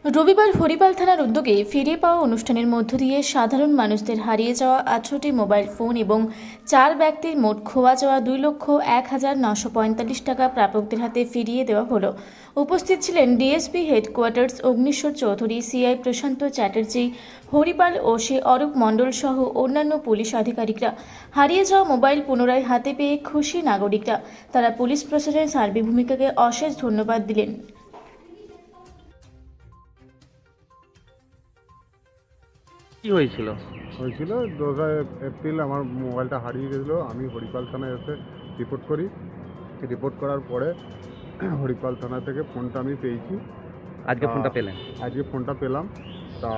রবিবার হরিপাল থানার উদ্যোগে ফিরে পাওয়া অনুষ্ঠানের মধ্য দিয়ে সাধারণ মানুষদের হারিয়ে যাওয়া 18টি মোবাইল ফোন এবং 4 ব্যক্তির মোট খোয়া যাওয়া 2,01,945 টাকা প্রাপকদের হাতে ফিরিয়ে দেওয়া হলো। উপস্থিত ছিলেন DSP headquarters Agniswar Chowdhury, CI Prashanta Chatterjee, Haripal OC Arup Mondal সহ অন্যান্য পুলিশ আধিকারিকরা। হারিয়ে যাওয়া মোবাইল পুনরায় হাতে পেয়ে খুশি নাগরিকরা। তারা পুলিশ প্রশাসনের সার্বিক ভূমিকাকে অশেষ ধন্যবাদ দিলেন। কি হয়েছিল? 2 এপ্রিল আমার মোবাইলটা হারিয়ে গেছিলো। আমি হরিপাল থানায় এসে রিপোর্ট করার পরে হরিপাল থানা থেকে ফোনটা আমি পেয়েছি। আজকে ফোনটা পেলেন? আজকে ফোনটা পেলাম। তা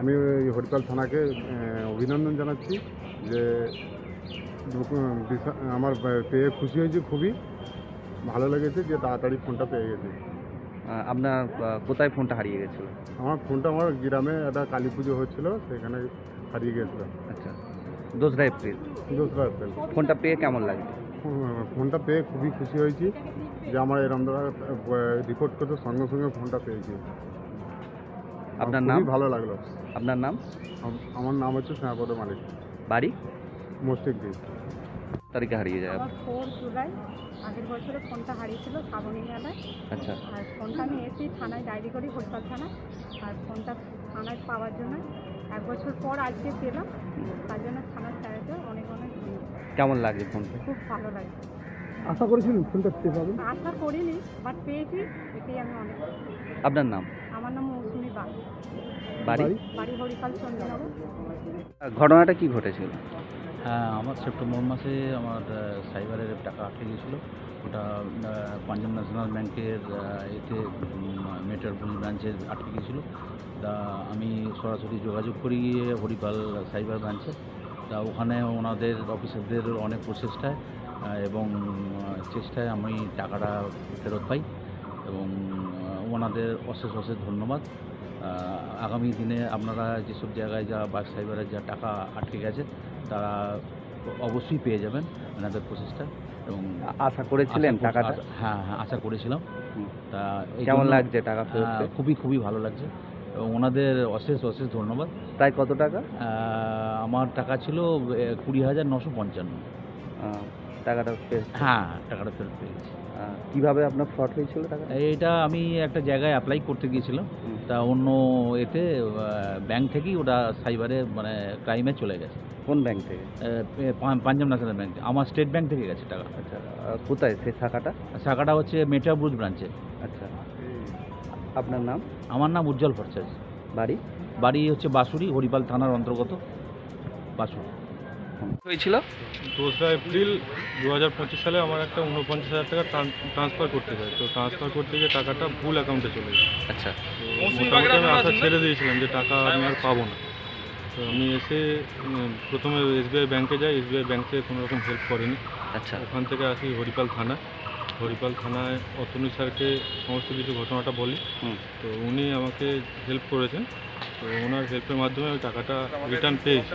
আমি ওই হরিপাল থানাকে অভিনন্দন জানাচ্ছি যে আমার পেয়ে খুশি হয়েছি, খুবই ভালো লেগেছে যে তাড়াতাড়ি ফোনটা পেয়ে গেছি। আপনার কোথায় ফোনটা হারিয়ে গেছিল? আমার ফোনটা আমার গ্রামে একটা কালী পুজো হচ্ছিলো, সেখানে হারিয়ে গেছিলো। আচ্ছা, 2 এপ্রিল। 2 এপ্রিল। ফোনটা পেয়ে কেমন লাগে? ফোনটা পেয়ে খুবই খুশি হয়েছি যে আমার এরকম দ্বারা রিপোর্ট করতে সঙ্গে সঙ্গে ফোনটা পেয়েছি। আপনার নাম? ভালো লাগলো। আপনার নাম? আমার নাম হচ্ছে স্নেহাপদ মালিক। বাড়ি? মস্তিক দ্বীপ। তারিখে হারিয়ে যায়? আমার 4 জুলাই আগের বছরে ফোনটা হারিয়েছিল শ্রাবণী মেলায়। আচ্ছা। আর ফোনটা আমি এসেই থানায় ডায়েরি করি, হরিপাল থানায়। আর ফোনটা থানায় পাওয়ার জন্য 1 বছর পর আজকে পেলাম, তার জন্য থানার স্যারকে অনেক অনেক ধন্যবাদ। কেমন লাগছে ফোনটা? খুব ভালো লাগছে। আশা করেছিলেন ফোনটা পেতে পাবেন? আশা করিনি, বাট পেয়েছি, এতেই আমি অনেক। আপনার নাম? আমার নাম মৌসুমি বাগ। বাড়ি? বাড়ি হরিপাল চন্দ্রনগর। ঘটনাটা কি ঘটেছিল? হ্যাঁ, আমার সেপ্টেম্বর মাসে আমার সাইবারের টাকা আটকে গিয়েছিলো। ওটা পাঞ্জাব ন্যাশনাল ব্যাংকের এতে মেটারপুল ব্রাঞ্চে আটকে গিয়েছিলো। তা আমি সরাসরি যোগাযোগ করি হরিপাল সাইবার ব্রাঞ্চে। তা ওখানে ওনাদের অফিসারদের অনেক প্রচেষ্টায় এবং চেষ্টায় আমি টাকাটা ফেরত পাই এবং ওনাদের অশেষ অশেষ ধন্যবাদ। আগামী দিনে আপনারা যেসব জায়গায় যা বা সাইবারের যা টাকা আটকে গেছে তারা অবশ্যই পেয়ে যাবেন ওনাদের প্রচেষ্টা। এবং আশা করেছিলেন টাকাটা? হ্যাঁ, আশা করেছিলাম। তা কেমন লাগছে টাকা ফেরত পেয়ে? খুবই ভালো লাগছে এবং ওনাদের অশেষ অশেষ ধন্যবাদ। প্রায় কত টাকা? আমার টাকা ছিল 20,955। টাকাটা ফেরত? হ্যাঁ, টাকাটা ফেরত পেয়েছি। কীভাবে আপনার ফ্রড হয়েছিল টাকা? এইটা আমি একটা জায়গায় অ্যাপ্লাই করতে গিয়েছিলাম, তা অন্য এতে ব্যাংক থেকেই ওটা সাইবারে মানে ক্রাইমে চলে গেছে। কোন ব্যাংক থেকে? পাঞ্জাব ন্যাশনাল ব্যাংক, আমার স্টেট ব্যাংক থেকে গেছে টাকা। আচ্ছা, কোথায় সেই শাখাটা? শাখাটা হচ্ছে মেটাব্রুজ ব্রাঞ্চে। আচ্ছা, আপনার নাম? আমার নাম উজ্জ্বল ভট্টাচার্য। বাড়ি? বাড়ি হচ্ছে বাঁশুড়ি, হরিপাল থানার অন্তর্গত বাঁশুড়ি। হয়েছিল? 2 এপ্রিল 2025 সালে আমার একটা 49,000 টাকা ট্রান্সফার করতে চাই। তো ট্রান্সফার করতে গিয়ে টাকাটা ভুল অ্যাকাউন্টে চলে যায়। আচ্ছা। মোটামুটি আমি আশা ছেড়ে দিয়েছিলাম যে টাকা আমি আর পাবো না। তো আমি এসে প্রথমে এসবিআই ব্যাংকে যাই, এসবিআই ব্যাংক থেকে কোনো রকম হেল্প করেনি। আচ্ছা। ওখান থেকে আসি হরিপাল থানায় অতনু স্যারকে সমস্ত কিছু ঘটনাটা বলি। তো উনি আমাকে হেল্প করেছেন। তো ওনার হেল্পের মাধ্যমে আমি টাকাটা রিটার্ন পেয়েছি।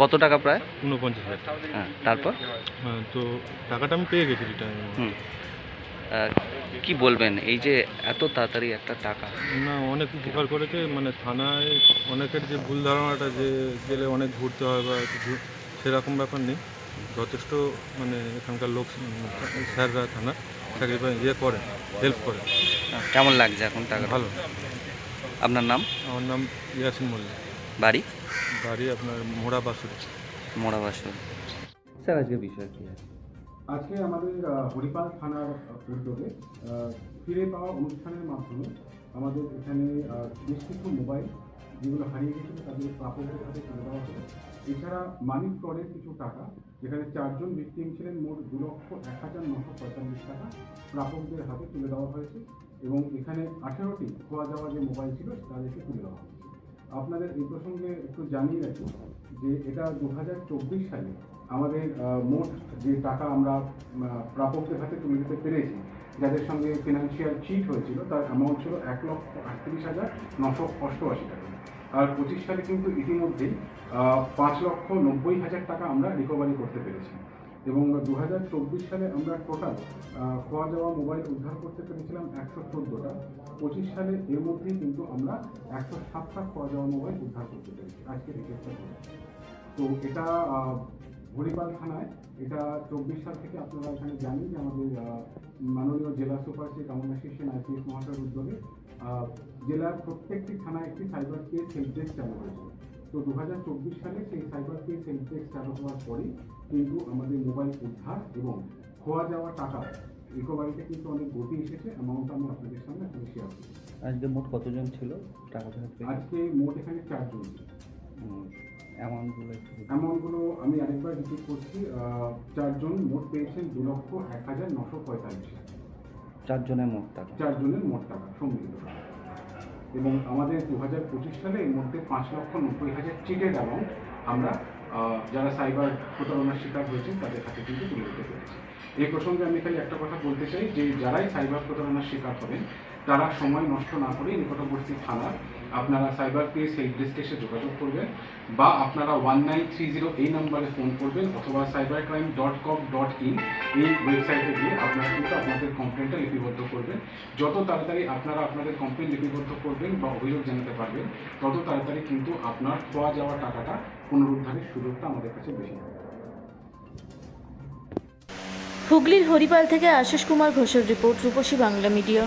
কত টাকা প্রায়? 49,000 টাকা। হ্যাঁ, তারপর? হ্যাঁ, তো টাকাটা আমি পেয়ে গেছি রিটার্ন। কি বলবেন এই যে এত তাড়াতাড়ি একটা টাকা? না, অনেক উপকার করেছে। মানে থানায় অনেকের যে ভুল ধারণাটা যে গেলে অনেক ঘুরতে হয় বা কিছু, সেরকম ব্যাপার নেই। যথেষ্ট মানে এখানকার লোক স্যাররা থানা করে, হেল্প করে। কেমন লাগছে এখন টাকা? ভালো। আপনার নাম? আমার নাম ইয়াসিন মল্লিক। বাড়ি? বাড়ি আপনার মোড়া বাসুরি। স্যার, আজকে বিষয় কি? আজকে আমাদের হরিপাল থানার উদ্যোগে ফিরে পাওয়া অনুষ্ঠানের মাধ্যমে আমাদের এখানে বেশ কিছু মোবাইল যেগুলো হারিয়ে গেছিল তাদের প্রাপকদের হাতে তুলে দেওয়া হলো। এছাড়া মানি ফ্রডের কিছু টাকা, যেখানে 4 জন ভিকটিম ছিলেন, মোট 2,01,945 টাকা প্রাপকদের হাতে তুলে দেওয়া হয়েছে এবং এখানে 18টি খোয়া যাওয়া যে মোবাইল ছিল তাদেরকে তুলে দেওয়া হয়েছে। আপনাদের এই প্রসঙ্গে একটু জানিয়ে রাখি যে এটা 2024 সালে আমাদের মোট যে টাকা আমরা প্রাপকদের হাতে তুলে দিতে পেরেছি, যাদের সঙ্গে ফিনান্সিয়াল চিট হয়েছিল, তার অ্যামাউন্ট ছিল 1,38,988 টাকা। আর 25 সালে কিন্তু ইতিমধ্যেই 5,90,000 টাকা আমরা রিকভারি করতে পেরেছি এবং 2024 সালে আমরা টোটাল খোয়া যাওয়া মোবাইল উদ্ধার করতে পেরেছিলাম 114টা। 25 সালে এর মধ্যেই কিন্তু আমরা 107টা খোয়া যাওয়া মোবাইল উদ্ধার করতে পেরেছি আজকে রিকোয়েস্টটা করে। তো এটা হরিপাল থানায়, এটা 24 সাল থেকে আপনারা এখানে জানেন যে আমাদের মাননীয় জেলা সুপার শ্রী কামনাশী সেন আইপিএস মহাশয়ের উদ্যোগে জেলার প্রত্যেকটি থানায় একটি সাইবার কেস হেল্প ডেস্ক চালু হয়েছে। তো 2024 সালে সেই সাইবার কেস হেল্প ডেস্ক চালু হওয়ার পরেই কিন্তু আমাদের মোবাইল উদ্ধার এবং খোয়া যাওয়া টাকা রিকভারিতে কিন্তু অনেক গতি এসেছে। অ্যামাউন্টটা আমি আপনাদের সামনে এখন শেয়ার করছি। আজকে মোট কতজন ছিল টাকা ফেরত পেয়ে? আজকে মোট এখানে 4 জন ছিল। অ্যামাউন্টগুলো একটু বলুন। অ্যামাউন্টগুলো আমি আরেকবার রিপিট করছি, 4 জন মোট পেয়েছেন 2,01,945 টাকা। 4 জনের মোট টাকা। 4 জনের মোট টাকা সম্মিলিত টাকা। এবং আমাদের 2025 সালে এর মধ্যে 5,90,000 চিটেড অ্যামাউন্ট আমরা যারা সাইবার প্রতারণার শিকার হয়েছেন তাদের কাছে কিন্তু তুলে দিতে পেরেছি। এই প্রসঙ্গে আমি খালি একটা কথা বলতে চাই যে যারাই সাইবার প্রতারণার শিকার হবেন তারা সময় নষ্ট না করে নিকটবর্তী থানা আপনারা সাইবার কেস হেল্প ডেস্কে এসে যোগাযোগ করবেন, বা আপনারা 1930 এই নাম্বারে ফোন করবেন, অথবা cybercrime.gov.in এই ওয়েবসাইটে গিয়ে আপনারা কিন্তু আপনাদের কমপ্লেনটা লিপিবদ্ধ করবেন। যত তাড়াতাড়ি আপনারা আপনাদের কমপ্লেন লিপিবদ্ধ করবেন বা অভিযোগ জানাতে পারবেন, তত তাড়াতাড়ি কিন্তু আপনার খোয়া যাওয়া টাকাটা পুনরুদ্ধারের সুযোগটা আমাদের কাছে বেশি হবে। হুগলির হরিপাল থেকে আশিস কুমার ঘোষের রিপোর্ট, রূপসী বাংলা মিডিয়া।